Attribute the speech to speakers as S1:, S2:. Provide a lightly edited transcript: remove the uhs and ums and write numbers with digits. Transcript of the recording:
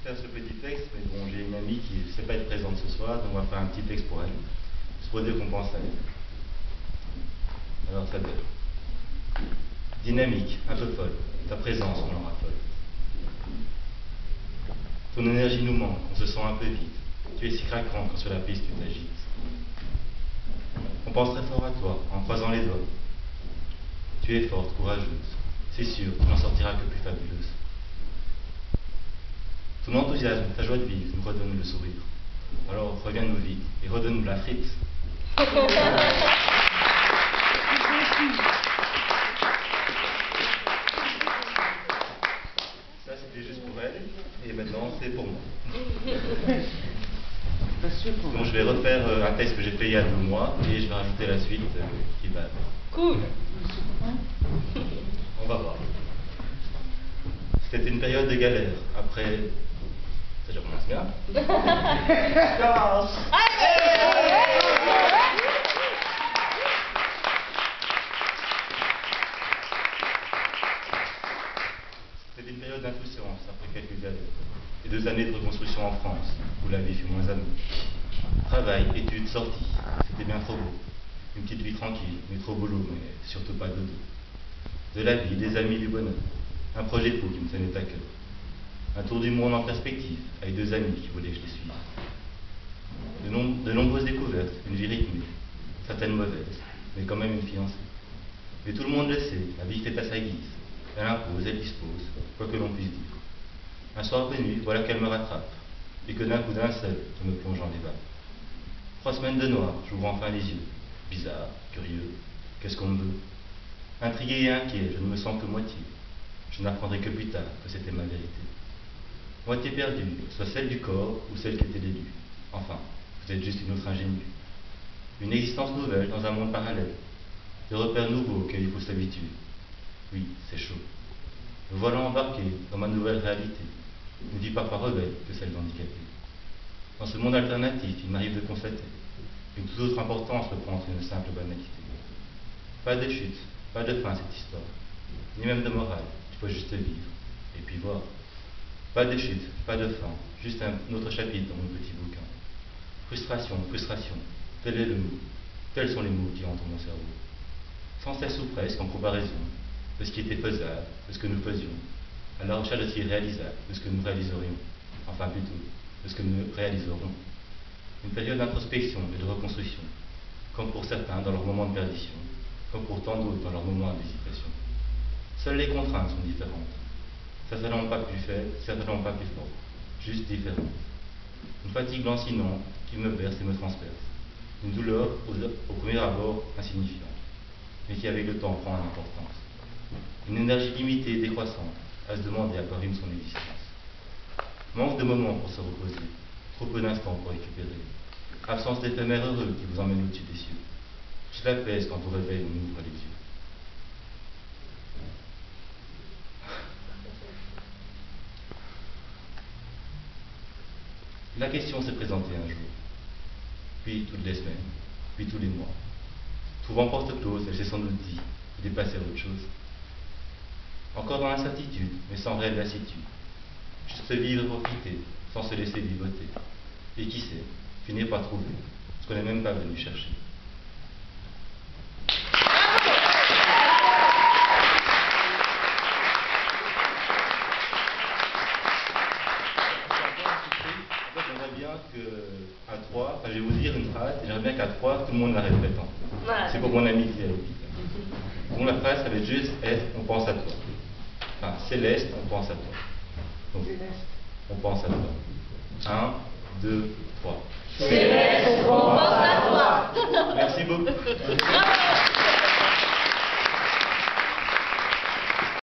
S1: faire ce petit texte, mais bon, j'ai une amie qui ne sait pas être présente ce soir, donc on va faire un petit texte pour elle. C'est pour dire qu'on pense à elle. Alors ça donne. Dynamique, un peu folle, ta présence on en raffole. Ton énergie nous manque, on se sent un peu vide. Tu es si craquant quand sur la piste tu t'agites. On pense très fort à toi, en croisant les doigts. Tu es forte, courageuse. C'est sûr, tu n'en sortiras que plus fabuleuse. Ton enthousiasme, ta joie de vivre nous redonne le sourire. Alors reviens-nous vite et redonne-nous la frite. Ça c'était juste pour elle, et maintenant c'est pour moi. Donc je vais refaire un texte que j'ai fait il y a 2 mois et je vais rajouter la suite qui va avec.
S2: Cool.
S1: On va voir. C'était une période de galère. Après... Ça je commence bien. C'était une période d'insouciance après quelques galères. Et 2 années de reconstruction en France, où la vie fut moins amère. Travail, études, sorties, c'était bien trop beau. Une petite vie tranquille, mais trop boulot, mais surtout pas dodo. De la vie, des amis, du bonheur. Un projet de peau qui me tenait à cœur. Un tour du monde en perspective, avec 2 amis qui voulaient que je les suive. De nombreuses découvertes, une vie rythmée, certaines mauvaises, mais quand même une fiancée. Mais tout le monde le sait, la vie fait à sa guise. Elle impose, elle dispose, quoi que l'on puisse dire. Un soir venu, voilà qu'elle me rattrape, et que d'un coup d'un seul, je me plonge dans les vagues. 3 semaines de noir, j'ouvre enfin les yeux. Bizarre, curieux, qu'est-ce qu'on me veut? Intrigué et inquiet, je ne me sens que moitié. Je n'apprendrai que plus tard que c'était ma vérité. Moitié perdue, soit celle du corps ou celle qui était l'élu. Enfin, vous êtes juste une autre ingénue. Une existence nouvelle dans un monde parallèle. Des repères nouveaux auxquels il faut s'habituer. Oui, c'est chaud. Me voilà embarqué dans ma nouvelle réalité. Une vie parfois rebelle que celle d'handicapé. Dans ce monde alternatif, il m'arrive de constater qu'une toute autre importance reprend entre une simple banalité. Pas de chute, pas de fin cette histoire, ni même de morale, il faut juste vivre, et puis voir. Pas de chute, pas de fin, juste un autre chapitre dans mon petit bouquin. Frustration, frustration, tel est le mot, tels sont les mots qui hantent mon cerveau. Sans cesse ou presque en comparaison de ce qui était faisable, de ce que nous faisions, à la recherche de ce qui est réalisable, de ce que nous réaliserions, enfin plutôt, de ce que nous réaliserons. Une période d'introspection et de reconstruction, comme pour certains dans leur moment de perdition, comme pour tant d'autres dans leur moment d'hésitation. Seules les contraintes sont différentes, certainement pas plus faibles, certainement pas plus fortes, juste différentes. Une fatigue lancinante qui me berce et me transperce, une douleur au premier abord insignifiante, mais qui avec le temps prend en importance. Une énergie limitée et décroissante à se demander à quoi rime son existence. Manque de moments pour se reposer, trop peu d'instants pour récupérer. Absence d'éphémère heureux qui vous emmène au-dessus des cieux. Je l'apaise quand au réveil on ouvre les yeux. La question s'est présentée un jour, puis toutes les semaines, puis tous les mois. Trouvant porte close, elle s'est sans doute dit, il est passé à autre chose. Encore dans l'incertitude, mais sans réelle lassitude. Juste vivre et profiter, sans se laisser vivoter. Et qui sait, finir par trouver ce qu'on n'est même pas venu chercher. J'aimerais bien qu'à 3, je vais vous dire une phrase, et j'aimerais bien qu'à 3, tout le monde la répète. C'est pour mon ami qui est à l'hôpital. Donc la phrase, ça va juste être « on pense à toi ». Enfin, Céleste, on pense à toi. Donc, on pense à toi. 1, 2, 3.
S2: Céleste, on pense